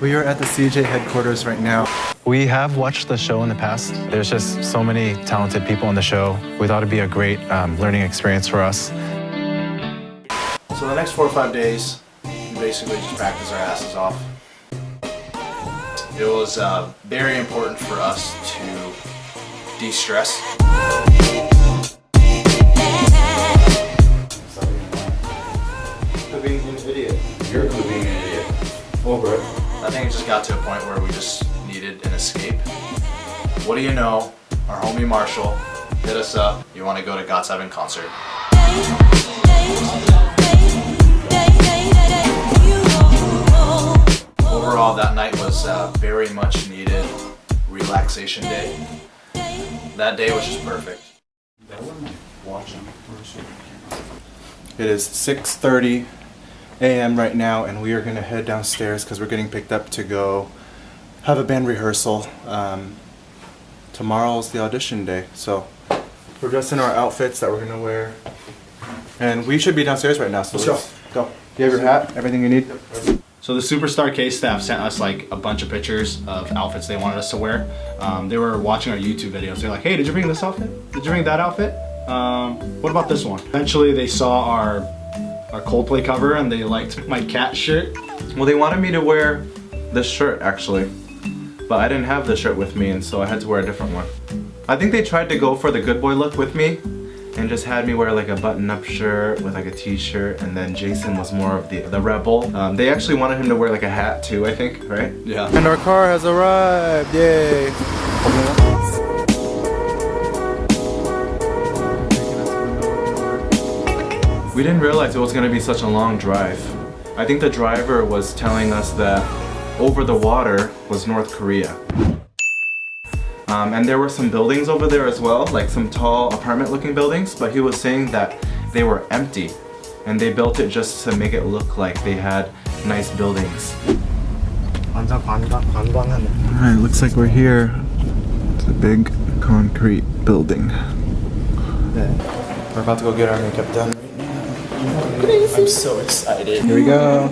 We are at the CJ headquarters right now. We have watched the show in the past. There's just so many talented people on the show. We thought it'd be a great learning experience for us. So the next 4 or 5 days, we basically just practice our asses off. It was very important for us to de-stress. Being an idiot. You're being an idiot. Over it. I think it just got to a point where we just needed an escape. What do you know? Our homie Marshall hit us up. You want to go to GOT7 concert? Overall, that night was very much needed relaxation day. That day was just perfect. It is 6:30 a.m. right now, and we are going to head downstairs because we're getting picked up to go have a band rehearsal. Tomorrow's the audition day, so we're dressed in our outfits that we're going to wear. And we should be downstairs right now, so let's go. Do you have your hat? Everything you need? So the SUPERSTARK staff sent us like a bunch of pictures of outfits they wanted us to wear. They were watching our YouTube videos. They're like, hey, did you bring this outfit? Did you bring that outfit? What about this one? Eventually they saw our Coldplay cover and they liked my cat shirt. Well, they wanted me to wear this shirt actually, but I didn't have the shirt with me, and so I had to wear a different one. I think they tried to go for the good boy look with me and just had me wear like a button-up shirt with like a t-shirt, and then Jason was more of the rebel. They actually wanted him to wear like a hat too, I think, right? Yeah. And our car has arrived, yay! We didn't realize it was going to be such a long drive. I think the driver was telling us that over the water was North Korea. And there were some buildings over there as well, like some tall apartment-looking buildings, but he was saying that they were empty, and they built it just to make it look like they had nice buildings. Alright, looks like we're here. It's a big concrete building. We're about to go get our makeup done. I'm so excited. Here we go.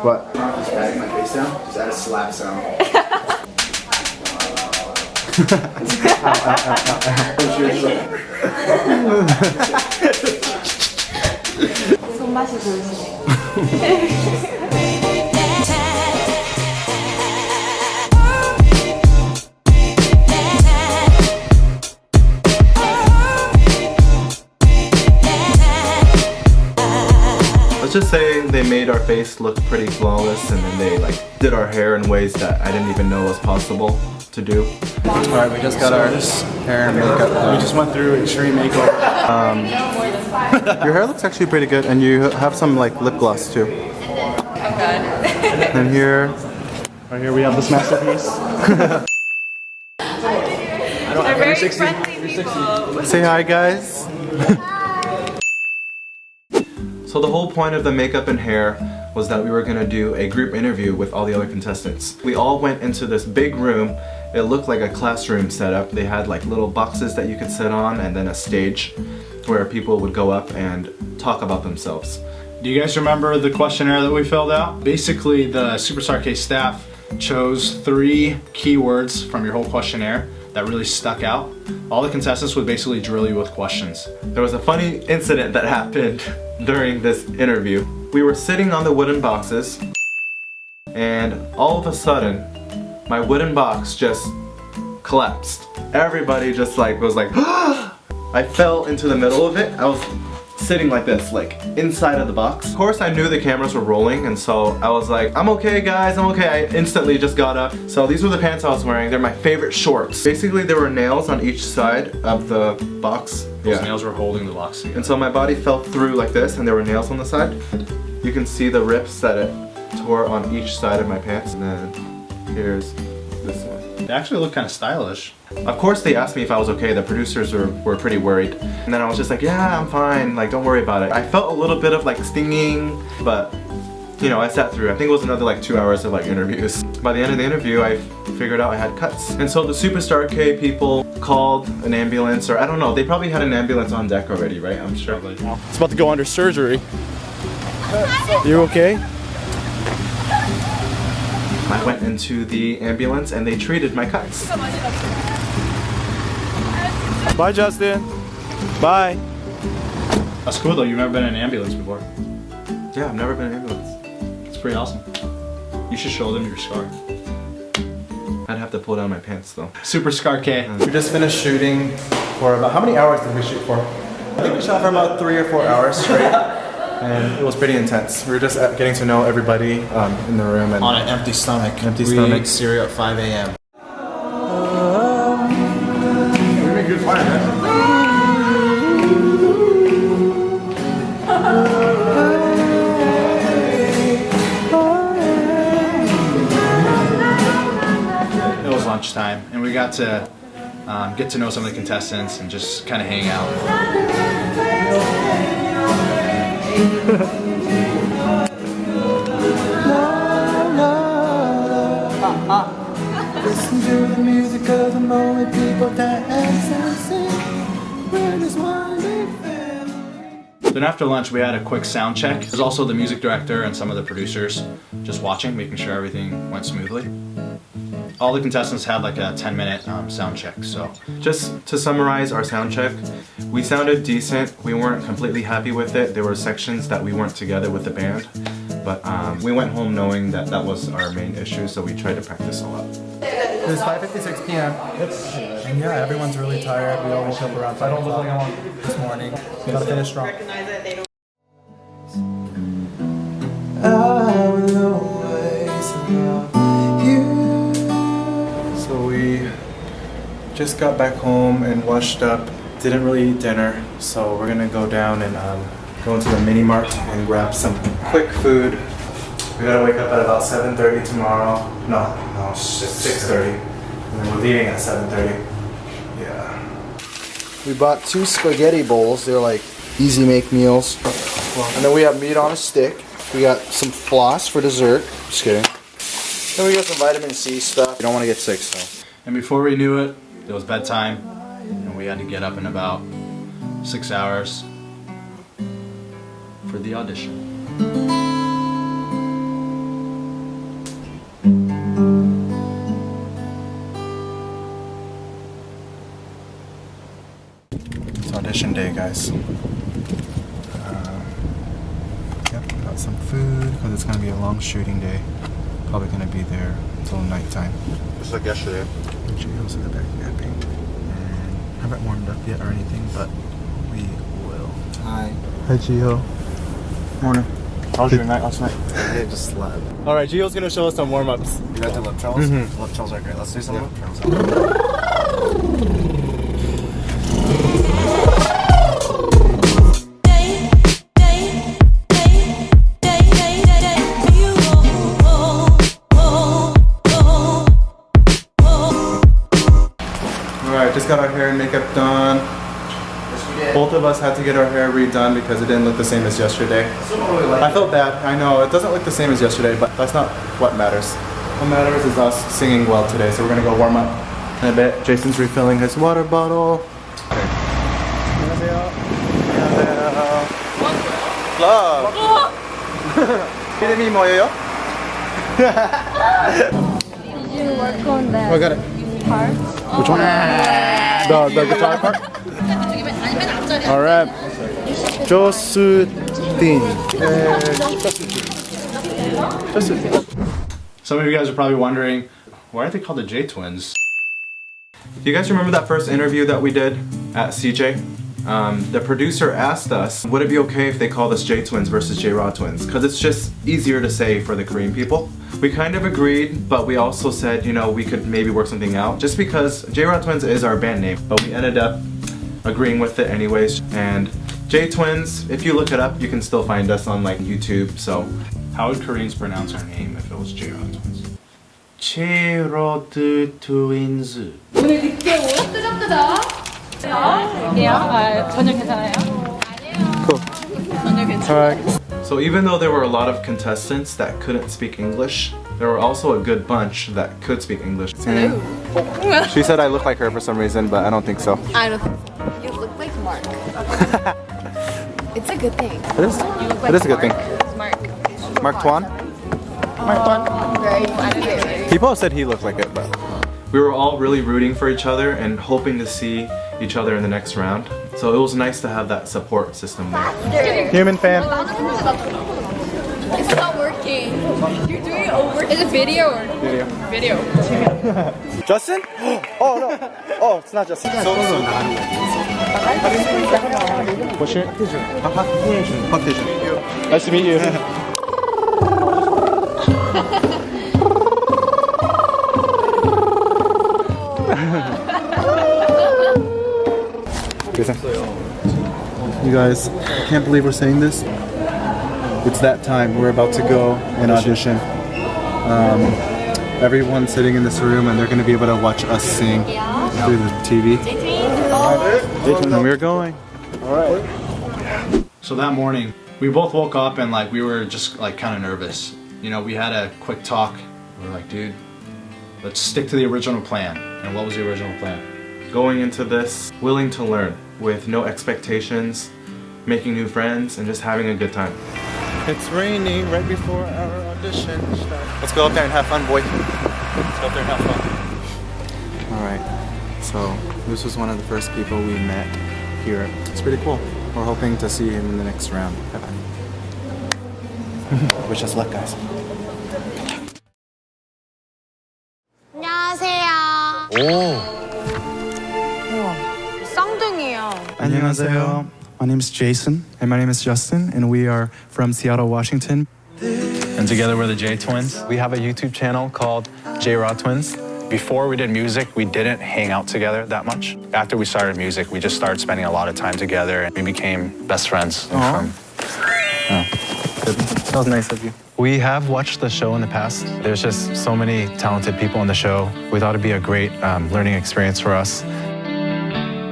What? Just adding my face down? Just add a slap sound. 손맛이 좋으시네요. Let's just say they made our face look pretty flawless, and then they like did our hair in ways that I didn't even know was possible to do. Alright, we just got our hair and makeup done. We just went through extreme makeover. Your hair looks actually pretty good, and you have some like lip gloss too. And here, Right here we have this masterpiece. They're very friendly people. say hi guys. So the whole point of the makeup and hair was that we were gonna do a group interview with all the other contestants. We all went into this big room. It looked like a classroom setup. They had like little boxes that you could sit on, and then a stage where people would go up and talk about themselves. Do you guys remember the questionnaire that we filled out? Basically, the SUPERSTARK staff chose 3 keywords from your whole questionnaire that really stuck out. All the contestants would basically drill you with questions. There was a funny incident that happened during this interview. We were sitting on the wooden boxes, and all of a sudden, my wooden box just collapsed. Everybody just like was like, I fell into the middle of it. I was sitting like this, like inside of the box. Of course I knew the cameras were rolling, and so I was like, I'm okay guys, I'm okay. I instantly just got up. So these were the pants I was wearing. They're my favorite shorts. Basically there were nails on each side of the box. Those nails were holding the box together. And so my body fell through like this, and there were nails on the side. You can see the rips that it tore on each side of my pants. And then here's this one. They actually look kind of stylish. Of course they asked me if I was okay. The producers were pretty worried. And then I was just like, yeah, I'm fine, like don't worry about it. I felt a little bit of like stinging, but you know, I sat through. I think it was another like 2 hours of like interviews. By the end of the interview, I figured out I had cuts. And so the SUPERSTARK people called an ambulance, or I don't know, they probably had an ambulance on deck already, right? I'm sure. It's about to go under surgery. You okay? I went into the ambulance and they treated my cuts. Bye, Justin. Bye. That's cool though. You've never been in an ambulance before. Yeah, I've never been in an ambulance. It's pretty awesome. You should show them your scar. I'd have to pull down my pants though. Super Scar K. We just finished shooting for about, how many hours did we shoot for? I think we shot for about 3 or 4 hours straight. And it was pretty intense. We were just getting to know everybody in the room. And on an empty stomach. We ate cereal at 5 a.m. We make good fire, man. It was lunchtime, and we got to get to know some of the contestants and just kind of hang out. Listen to the music of the moment, people dance and sing. We're just one big family. Then after lunch, we had a quick sound check. There's also the music director and some of the producers just watching, making sure everything went smoothly. All the contestants had like a 10-minute sound check, so. Just to summarize our sound check, we sounded decent. We weren't completely happy with it. There were sections that we weren't together with the band, but we went home knowing that that was our main issue, so we tried to practice a lot. It's 5:56 p.m. And yeah, everyone's really tired. We all woke up around 5 o'clock this morning. We gotta finish strong. I will always love you. So we just got back home and washed up. Didn't really eat dinner, so we're gonna go down and go into the mini mart and grab some quick food. We gotta wake up at about 7:30 tomorrow. No, it's just 6:30. And then we're leaving at 7:30. Yeah. We bought 2 spaghetti bowls. They're like easy make meals. And then we have meat on a stick. We got some floss for dessert. Just kidding. Then we got some vitamin C stuff. You don't want to get sick, so. And before we knew it, it was bedtime, and we had to get up in about 6 hours for the audition. It's audition day, guys. Yep, got some food because it's gonna be a long shooting day. Probably gonna be there until nighttime. Just like yesterday. Gio's in the back napping. And I haven't warmed up yet or anything, but we will. Hi. Hi, Gio. Morning. How was your night last night? I just slept. All right, Gio's gonna show us some warm-ups. You guys do lip trills? Lip trills are great. Let's do some lip trills. Alright, just got our hair and makeup done. Both of us had to get our hair redone because it didn't look the same as yesterday. I felt bad, I know. It doesn't look the same as yesterday, but that's not what matters. What matters is us singing well today, so we're gonna go warm up in a bit. Jason's refilling his water bottle. 안녕하세요. 안녕하세요. Vlog. 이름이 뭐예요? Did you work on the I got it. parts? Which one? The guitar part? Alright. Jrodtwins. Some of you guys are probably wondering, why are they called the Jrodtwins? Do you guys remember that first interview that we did at CJ? The producer asked us, would it be okay if they called us Jrodtwins versus Jrodtwins? Because it's just easier to say for the Korean people. We kind of agreed, but we also said, you know, we could maybe work something out. Just because Jrodtwins is our band name, but we ended up agreeing with it anyways. And Jrodtwins, if you look it up, you can still find us on like YouTube, so. How would Koreans pronounce our name if it was Jrodtwins? Jrodtwins. 오늘 늦게 오요? 끄적끄적. 갈게요. 저녁 괜찮아요? Cool. 저녁 괜찮아요. Alright. So even though there were a lot of contestants that couldn't speak English, there were also a good bunch that could speak English. She said I look like her for some reason, but I don't think so. I don't think so. You look like Mark. It's a good thing. It is. You look like It is a good Mark. thing. Mark. Mark Twain? People said he looked like it, but we were all really rooting for each other and hoping to see each other in the next round. So it was nice to have that support system there. human fan. It's not working. You're doing it over. Is it video or video? Justin? Oh no. Oh, it's not Justin. What's your Park Tae-jun. Nice to meet you. You guys, I can't believe we're saying this. It's that time. We're about to go and audition. Everyone's sitting in this room and they're going to be able to watch us sing through the TV. And we're going. So that morning, we both woke up and like we were just like kind of nervous. You know, we had a quick talk. We were like, dude, let's stick to the original plan. And what was the original plan? Going into this, willing to learn with no expectations, making new friends, and just having a good time. It's raining right before our audition. Let's go up there and have fun, boy. Let's go up there and have fun. Alright, so this was one of the first people we met here. It's pretty cool. We're hoping to see him in the next round. Bye-bye. Wish us luck, guys. 안녕하세요. 쌍둥이요. 안녕하세요. My name is Jason. And my name is Justin, and we are from Seattle, Washington. And together we're the Jrodtwins. We have a YouTube channel called Jrodtwins. Before we did music, we didn't hang out together that much. After we started music, we just started spending a lot of time together and we became best friends. That was nice of you. We have watched the show in the past. There's just so many talented people on the show. We thought it'd be a great learning experience for us.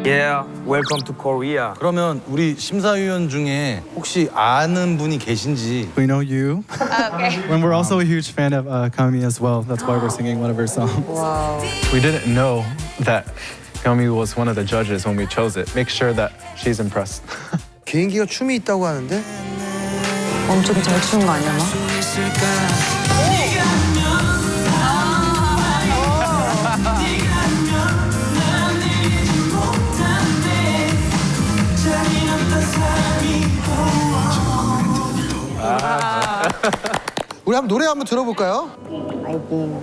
Yeah, welcome to Korea. 그러면 우리 심사위원 중에 혹시 아는 분이 계신지? We know you. Okay. And we're also a huge fan of Kami as well. That's why we're singing one of her songs. Wow. We didn't know that Kami was one of the judges when we chose it. Make sure that she's impressed. 개인기가 춤이 있다고 하는데? 엄청 잘 추는 거 아니야, 너? 우리 한번 노래 한번 들어볼까요? 파이팅.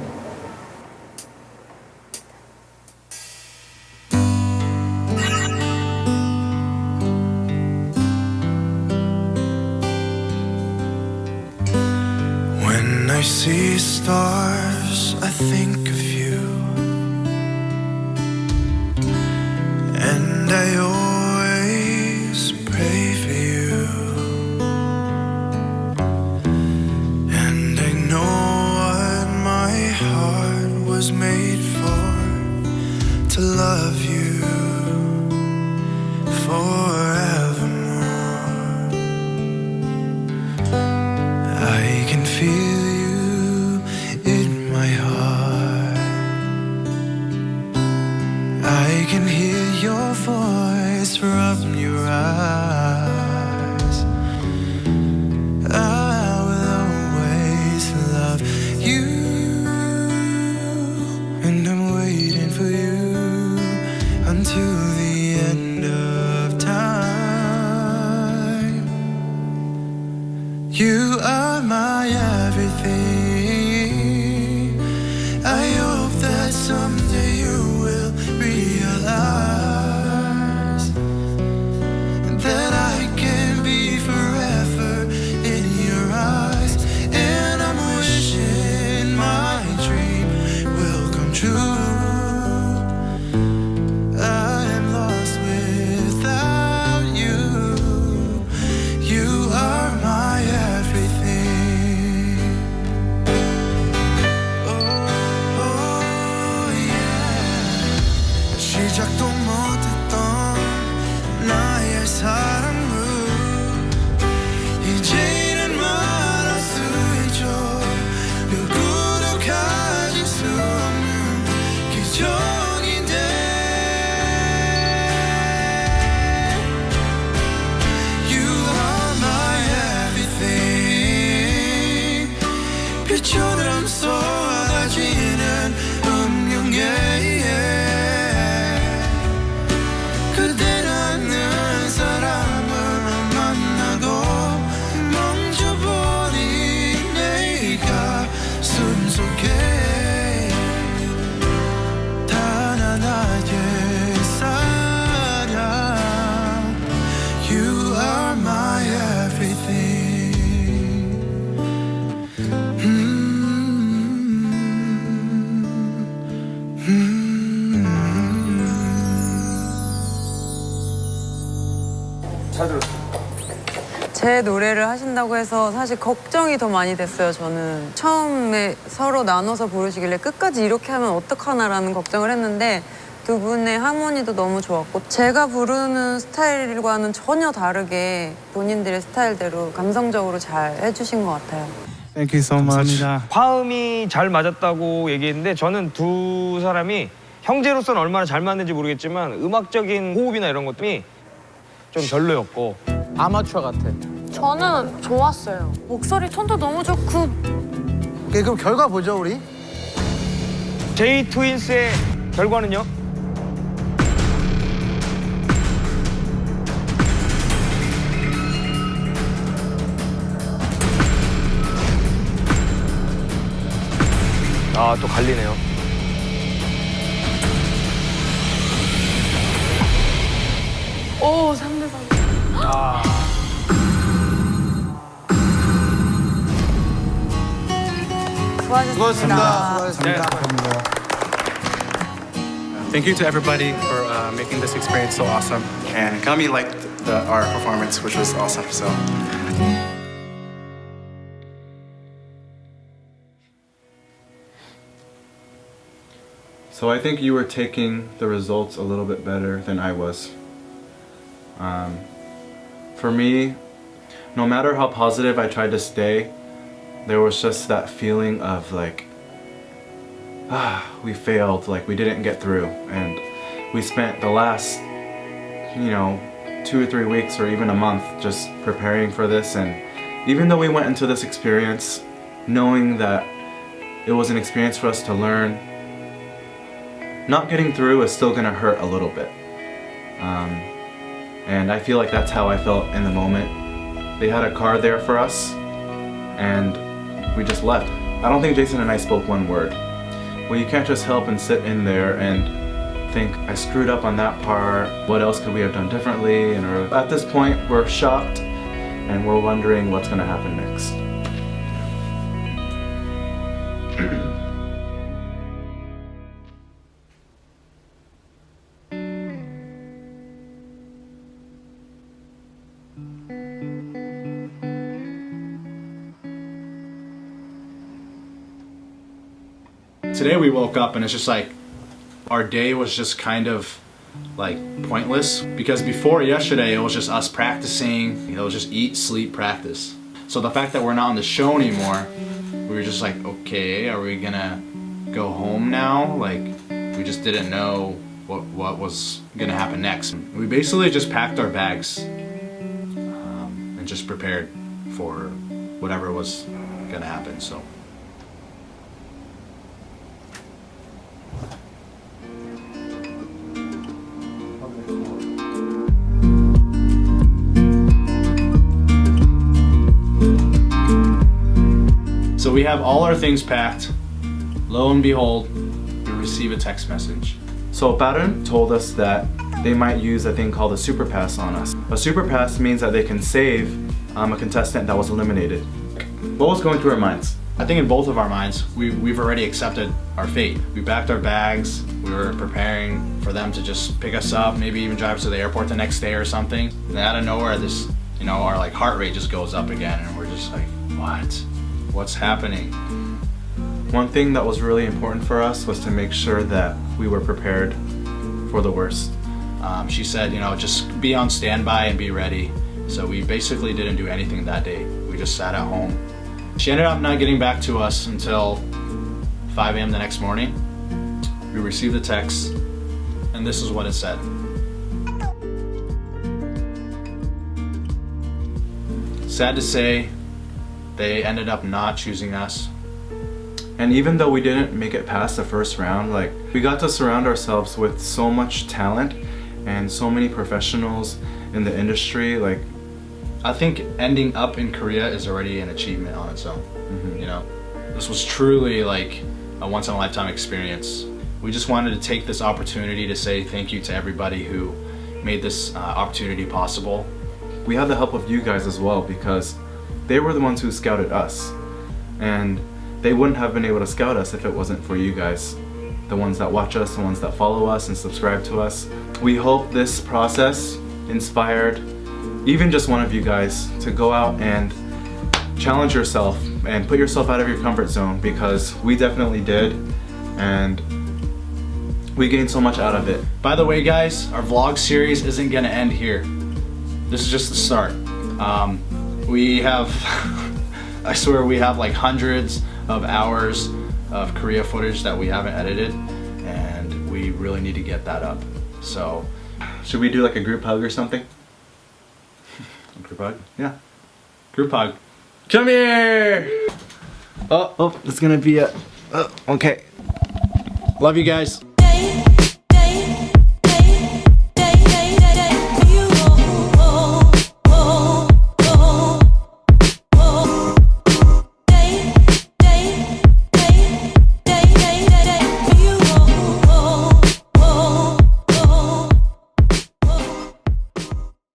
When I see stars, I think of you, and I always pray for you, and I know what my heart was made for, to love you forevermore. I can feel you in my heart. I can hear your voice from your eyes. I will always love you, and I'm waiting for you until the end of time. You are my everything. I hope that someday you will realize 빛처럼 쏟아지는 운명에 그대라는 사람을 만나고 멈춰버린 내 가슴 속에 단단하게 살아. You are my everything. 제 노래를 하신다고 해서 사실 걱정이 더 많이 됐어요. 저는 처음에 서로 나눠서 부르시길래 끝까지 이렇게 하면 어떡하나라는 걱정을 했는데 두 분의 하모니도 너무 좋았고 제가 부르는 스타일과는 전혀 다르게 본인들의 스타일대로 감성적으로 잘 해주신 것 같아요. Thank you so much. 화음이 잘 맞았다고 얘기했는데 저는 두 사람이 형제로서는 얼마나 잘 맞는지 모르겠지만 음악적인 호흡이나 이런 것들이 좀 별로였고 아마추어 같아. 저는 좋았어요. 목소리 톤도 너무 좋고. 오케이, 그럼 결과 보죠, 우리. Jrodtwins의 결과는요? 아, 또 갈리네요. 오, 3대3. 아. 수고하셨습니다. Thank you to everybody for making this experience so awesome. And Kami liked our performance, which was awesome. So. So I think you were taking the results a little bit better than I was. For me, no matter how positive I tried to stay, there was just that feeling of like, we failed, like we didn't get through. And we spent the last, 2 or 3 weeks or even a month just preparing for this. And even though we went into this experience knowing that it was an experience for us to learn, not getting through is still gonna hurt a little bit. And I feel like that's how I felt in the moment. They had a car there for us and we just left. I don't think Jason and I spoke one word. Well, you can't just help and sit in there and think, I screwed up on that part, what else could we have done differently? And at this point, we're shocked and we're wondering what's gonna happen next. Today we woke up and it's just like our day was just kind of like pointless because before yesterday it was just us practicing, it was just eat, sleep, practice. So the fact that we're not on the show anymore, we were just like, okay, are we gonna go home now? Like we just didn't know what was gonna happen next. We basically just packed our bags and just prepared for whatever was gonna happen. So. So we have all our things packed. Lo and behold, we receive a text message. So Barun told us that they might use a thing called a super pass on us. A super pass means that they can save a contestant that was eliminated. What was going through our minds? I think in both of our minds, we've already accepted our fate. We packed our bags, we were preparing for them to just pick us up, maybe even drive us to the airport the next day or something. And out of nowhere, this, our like heart rate just goes up again and we're just like, what? What's happening? One thing that was really important for us was to make sure that we were prepared for the worst. She said, just be on standby and be ready. So we basically didn't do anything that day. We just sat at home. She ended up not getting back to us until 5 a.m. the next morning. We received the text, and this is what it said. Sad to say, they ended up not choosing us And even though we didn't make it past the first round, like, we got to surround ourselves with so much talent and so many professionals in the industry. Like, I think ending up in Korea is already an achievement on its own. You know, this was truly like a once-in-a-lifetime experience. We just wanted to take this opportunity to say thank you to everybody who made this opportunity possible. We had the help of you guys as well, because they were the ones who scouted us, and they wouldn't have been able to scout us if it wasn't for you guys, the ones that watch us, the ones that follow us and subscribe to us. We hope this process inspired even just one of you guys to go out and challenge yourself and put yourself out of your comfort zone, because we definitely did, and we gained so much out of it. By the way, guys, our vlog series isn't gonna end here. This is just the start. We have, I swear we have like hundreds of hours of Korea footage that we haven't edited, and we really need to get that up. So, should we do like a group hug or something? a group hug? Yeah. Group hug. Come here! Oh, it's gonna be a, okay. Love you guys.